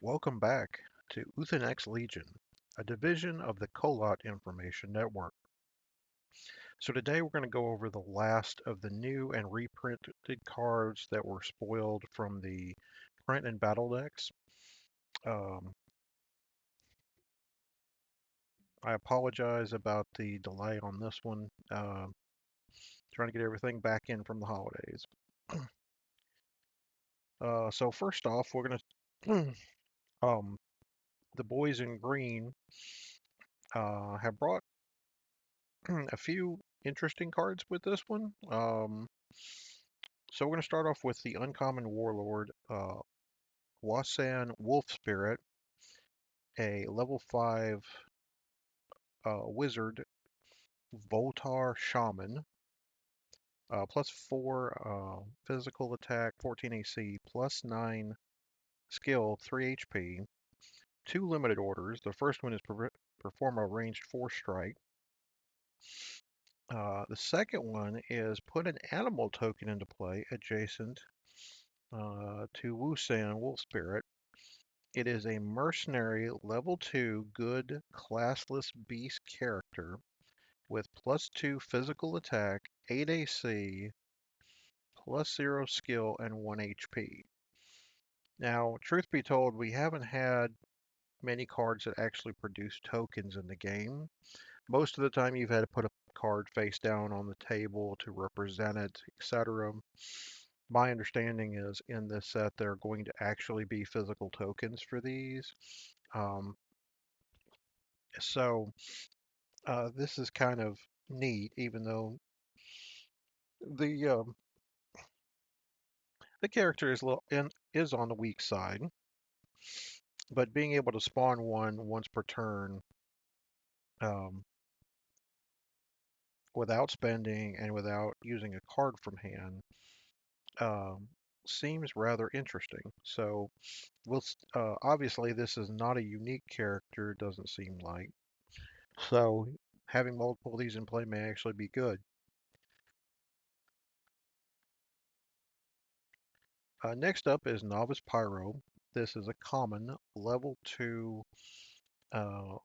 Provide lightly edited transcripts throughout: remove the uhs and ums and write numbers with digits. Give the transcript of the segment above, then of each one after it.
Welcome back to Uthanak Legion, a division of the Kolat Information Network. So today we're going to go over the last of the new and reprinted cards that were spoiled from the Print and Battle decks. Um, I apologize about the delay on this one. Trying to get everything back in from the holidays. So first off, we're going to the boys in green have brought a few interesting cards with this one. So we're going to start off with the uncommon Warlord, Wasan Wolf Spirit, a level 5 wizard, Voltar Shaman, plus 4 physical attack, 14 AC, plus 9 skill, 3 HP, 2 limited orders. The first one is perform a ranged 4 strike. The second one is put an animal token into play adjacent to Wusan Wolf Spirit. It is a mercenary level 2 good classless beast character with plus 2 physical attack, 8 AC, plus 0 skill, and 1 HP. Now, truth be told, we haven't had many cards that actually produce tokens in the game. Most of the time you've had to put a card face down on the table to represent it, etc. My understanding is in this set there are going to actually be physical tokens for these. Um, so this is kind of neat, even though the the character is on the weak side, but being able to spawn one once per turn um, without spending and without using a card from hand um, seems rather interesting. So obviously this is not a unique character, doesn't seem like. So having multiple of these in play may actually be good. Next up is Novice Pyro. This is a common level 2 uh,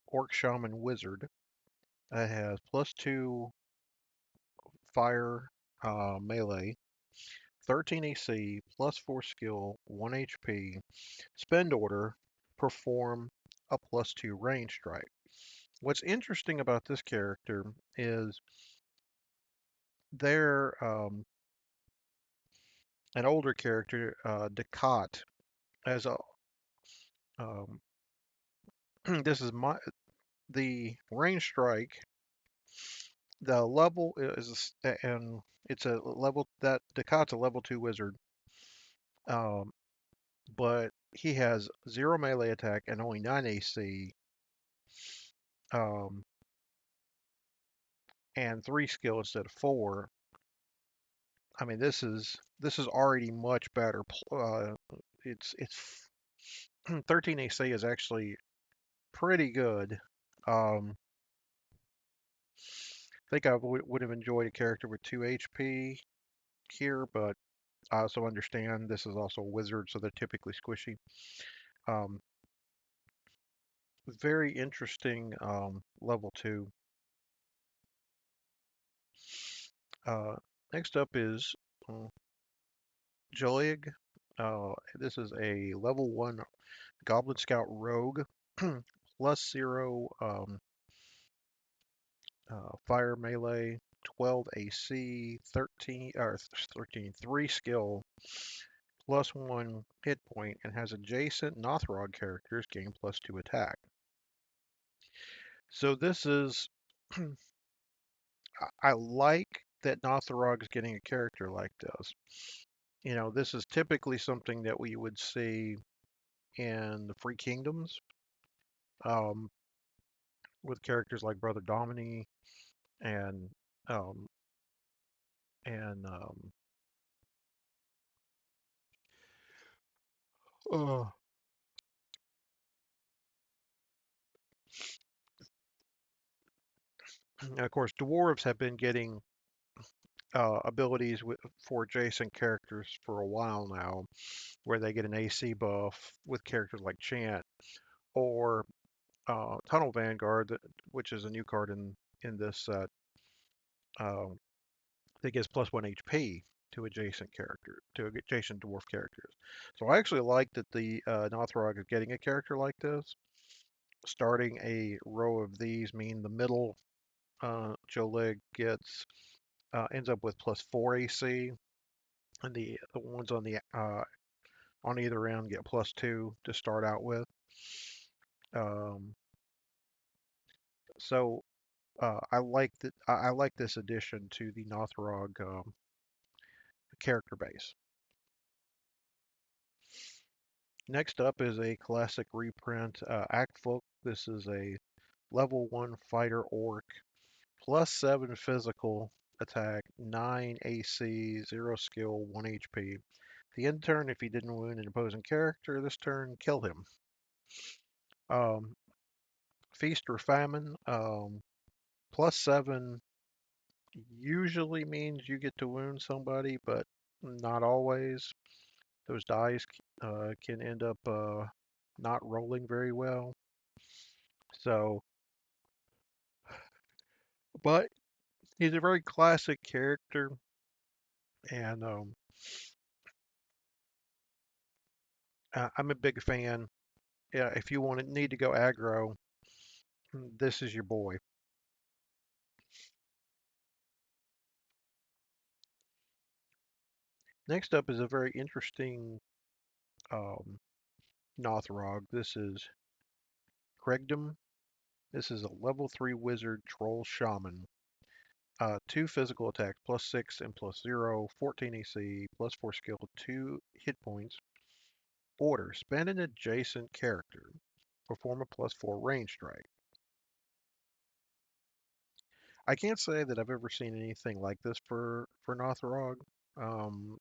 Orc Shaman Wizard. It has plus 2 fire melee, 13 AC, plus 4 skill, 1 HP. Spend order, perform a plus 2 range strike. What's interesting about this character is they're an older character, Ducat, as a um, this is the range strike. The level is and it's a level that Ducat's a level 2 wizard, um, but he has 0 melee attack and only 9 AC, um, and 3 skill instead of 4. I mean, this is already much better. It's 13 AC is actually pretty good. I think I would have enjoyed a character with 2 HP here, but I also understand this is also a wizard, so they're typically squishy. Um, Very interesting level 2. Uh, Next up is uh, Jolig. This is a level 1 Goblin Scout Rogue, plus 0 fire melee, 12 AC, 3 skill, plus 1 hit point, and has adjacent Nothrog characters gain plus 2 attack. So this is, I like that Nothrog is getting a character like this. You know, this is typically something that we would see in the Free Kingdoms, um, with characters like Brother Domini and um, and uh, and of course dwarves have been getting abilities for adjacent characters for a while now, where they get an AC buff with characters like Chant or Tunnel Vanguard, which is a new card in this set, um, that gives +1 HP to adjacent dwarf characters. So I actually like that the Nothrog is getting a character like this. Starting a row of these mean the middle Joe gets ends up with +4 AC, and the ones on either end get +2 to start out with. Um, so I like that. I like this addition to the Nothrog character base. Next up is a classic reprint, Akfolk. This is a level 1 fighter orc, +7 physical attack, 9 AC, 0 skill, 1 HP. The end turn, if he didn't wound an opposing character, this turn, kill him. Um, Feast or Famine, +7 usually means you get to wound somebody, but not always. Those dice can end up not rolling very well. So, but he's a very classic character, and I'm a big fan. Yeah, if you need to go aggro, this is your boy. Next up is a very interesting um, Nothrog. This is Cregdom. This is a level 3 wizard troll shaman. 2 physical attacks, +6 and +0, 14 AC, +4 skill, 2 hit points. Order, spend an adjacent character. Perform a +4 range strike. I can't say that I've ever seen anything like this for Nothrog. Um,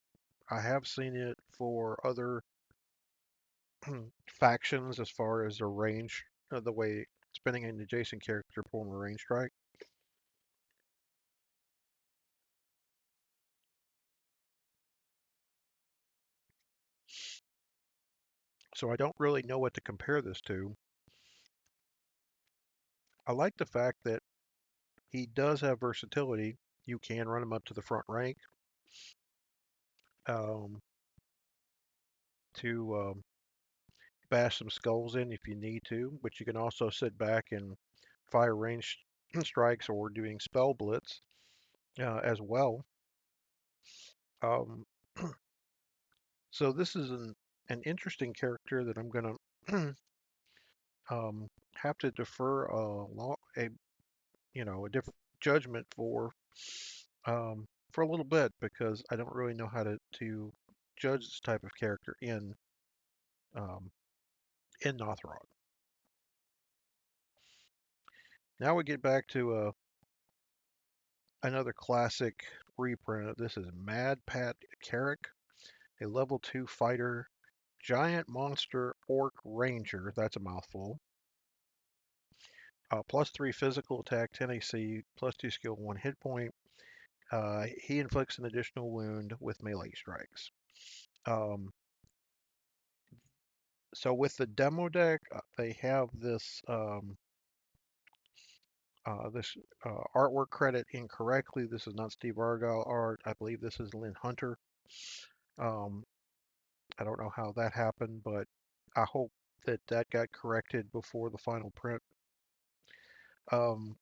I have seen it for other factions as far as a range, the way spending an adjacent character perform a range strike. So I don't really know what to compare this to. I like the fact that he does have versatility. You can run him up to the front rank um, to bash some skulls in if you need to, but you can also sit back and fire range strikes or doing spell blitz as well. Um, so this is an interesting character that I'm going to have to defer a a different judgment for a little bit because I don't really know how to judge this type of character um, in Nothrog. Now we get back to another classic reprint. This is Mad Pat Carrick, a level 2 fighter, giant monster orc ranger. That's a mouthful. +3 physical attack, 10 AC, +2 skill, 1 hit point. He inflicts an additional wound with melee strikes. Um, so with the demo deck, they have this artwork credit incorrectly. This is not Steve Argyle art. I believe this is Lynn Hunter. Um, I don't know how that happened, but I hope that that got corrected before the final print. Um,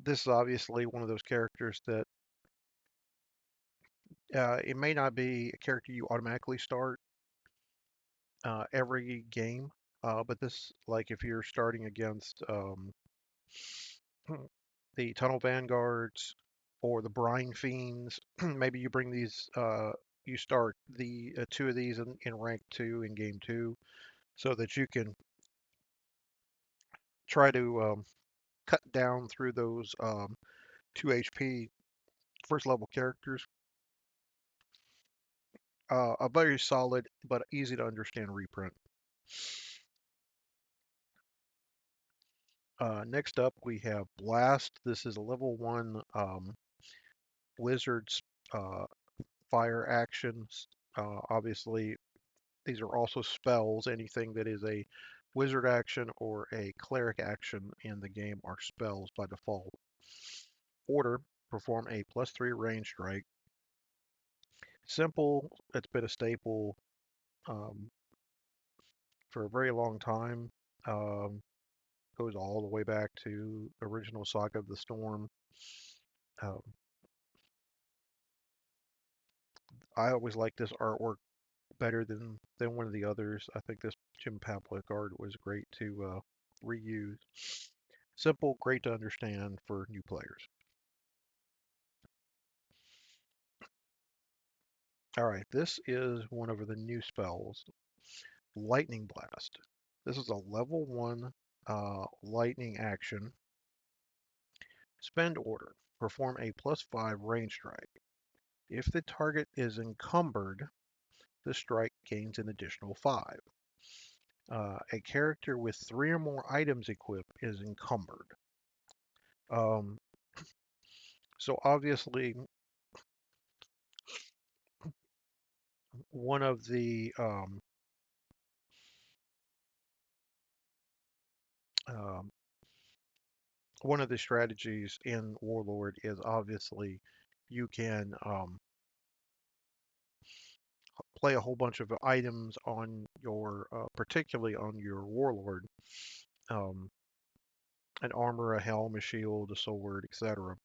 this is obviously one of those characters that it may not be a character you automatically start every game, but this, like if you're starting against the Tunnel Vanguards or the Brine Fiends, maybe you bring these, you start the two of these in rank 2 in game 2 so that you can try to cut down through those 2 HP first level characters. A very solid but easy to understand reprint. Next up, we have Blast. This is a level 1 wizard's fire actions. Obviously, these are also spells. Anything that is a wizard action or a cleric action in the game are spells by default. Order, perform a +3 range strike. Simple, it's been a staple um, for a very long time. Um, Goes all the way back to original Saga of the Storm. Um, I always like this artwork better than one of the others. I think this Jim Pavlik art was great to reuse. Simple, great to understand for new players. All right, this is one of the new spells, Lightning Blast. This is a level 1 lightning action. Spend order. Perform a +5 range strike. If the target is encumbered, the strike gains an additional 5. A character with 3 or more items equipped is encumbered. Um, so obviously, one of the um, one of the strategies in Warlord is obviously you can play a whole bunch of items on your, particularly on your Warlord, um, an armor, a helm, a shield, a sword, etc.,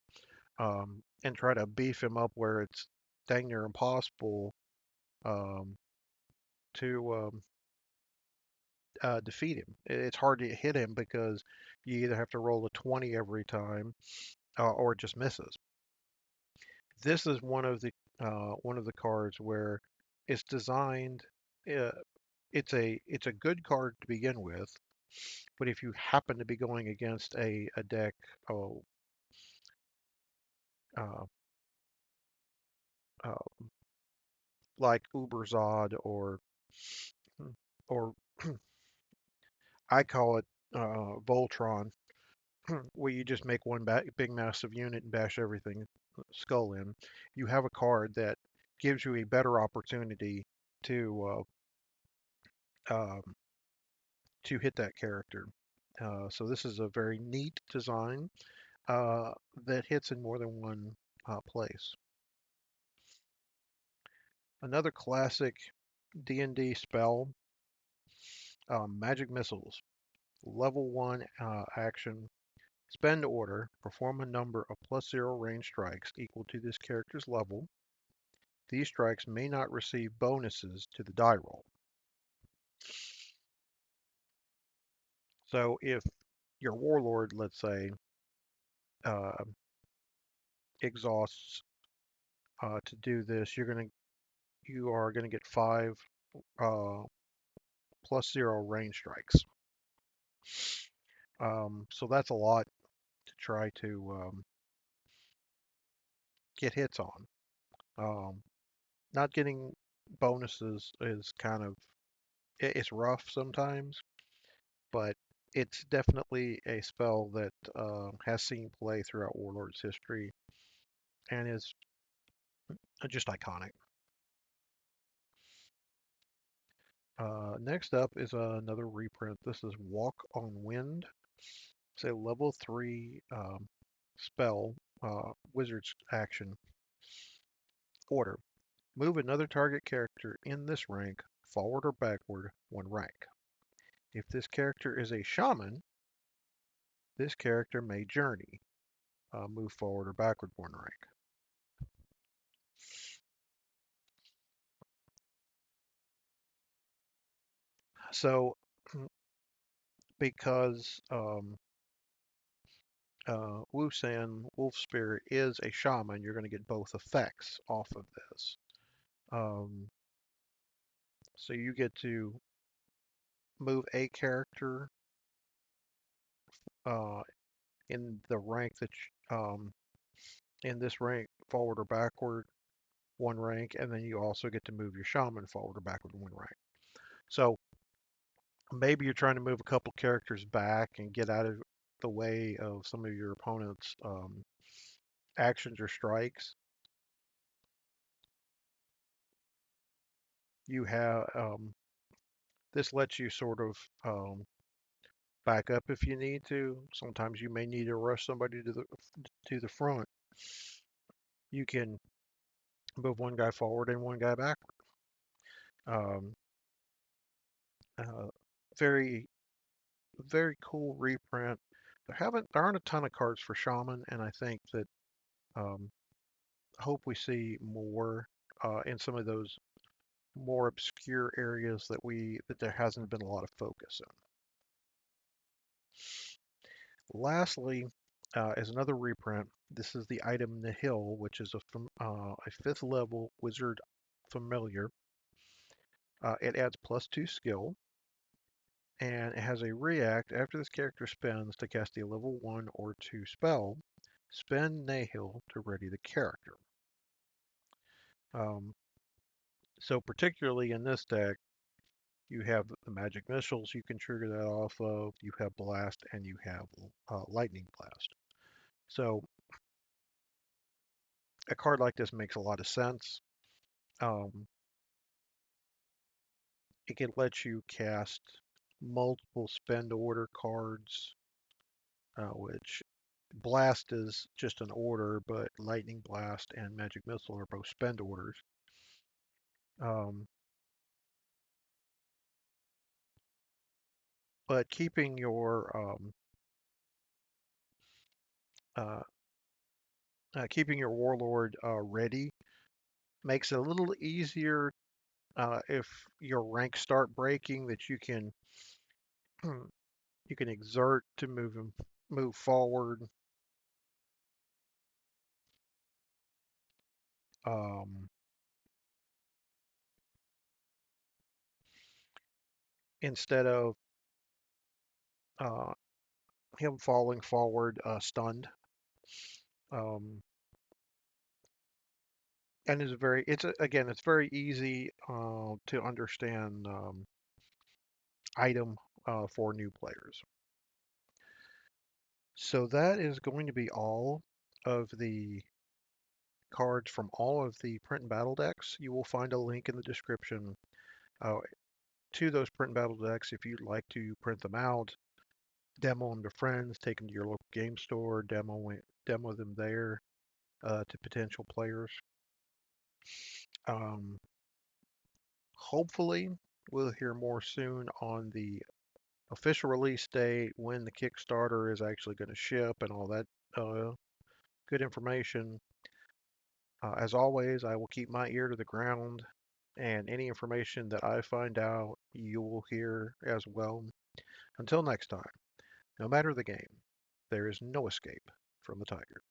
and try to beef him up where it's dang near impossible um, to defeat him. It's hard to hit him because you either have to roll a 20 every time or it just misses. This is one of the cards where it's designed. Uh, it's a good card to begin with, but if you happen to be going against a deck, oh, uh, uh, like Uberzod or I call it Voltron, where you just make one big massive unit and bash everything skull in, you have a card that gives you a better opportunity to um, to hit that character. So this is a very neat design uh, that hits in more than one place. Another classic D&D spell, Magic Missiles. Level 1 action. Spend order. Perform a number of +0 range strikes equal to this character's level. These strikes may not receive bonuses to the die roll. So if your Warlord, let's say, uh, exhausts to do this, you are gonna get 5 uh, +0 range strikes. So that's a lot to try to get hits on. Um, Not getting bonuses is kind of it's rough sometimes, but it's definitely a spell that has seen play throughout Warlord's history and is just iconic. Next up is another reprint. This is Walk on Wind. It's a level 3 spell, wizard's action. Order. Move another target character in this rank forward or backward 1 rank. If this character is a shaman, this character may journey, move forward or backward 1 rank. So, because Wusan Wolf Spirit is a shaman, you're going to get both effects off of this. Um, so you get to move a character uh, in the rank that in this rank forward or backward. one rank, and then you also get to move your shaman forward or backward one rank. So maybe you're trying to move a couple characters back and get out of the way of some of your opponent's actions or strikes. You have this lets you sort of back up if you need to. Sometimes you may need to rush somebody to the front. You can move one guy forward and one guy back. Um, uh, very very cool reprint. There aren't a ton of cards for Shaman, and I think that um, hope we see more in some of those more obscure areas that there hasn't been a lot of focus in. Lastly, is another reprint. This is the item Nihil, which is a 5th level wizard familiar. It adds +2 skill, and it has a react. After this character spends to cast a level 1 or 2 spell, spend Nihil to ready the character. Um, so particularly in this deck, you have the magic missiles you can trigger that off of, you have blast, and you have lightning blast. So a card like this makes a lot of sense. Um, it can let you cast multiple spend order cards, which blast is just an order, but lightning blast and magic missile are both spend orders. Um, but uh, keeping your warlord ready makes it a little easier if your ranks start breaking, that you can exert to move forward. Um, Instead of uh, him falling forward stunned. Um, and again, it's very easy to understand item for new players. So that is going to be all of the cards from all of the print and battle decks. You will find a link in the description uh, to those print and battle decks if you'd like to print them out, demo them to friends, take them to your local game store, demo them there to potential players. Um, Hopefully, we'll hear more soon on the official release date, when the Kickstarter is actually going to ship, and all that good information. As always, I will keep my ear to the ground, and any information that I find out, you will hear as well. Until next time, no matter the game, there is no escape from the tiger.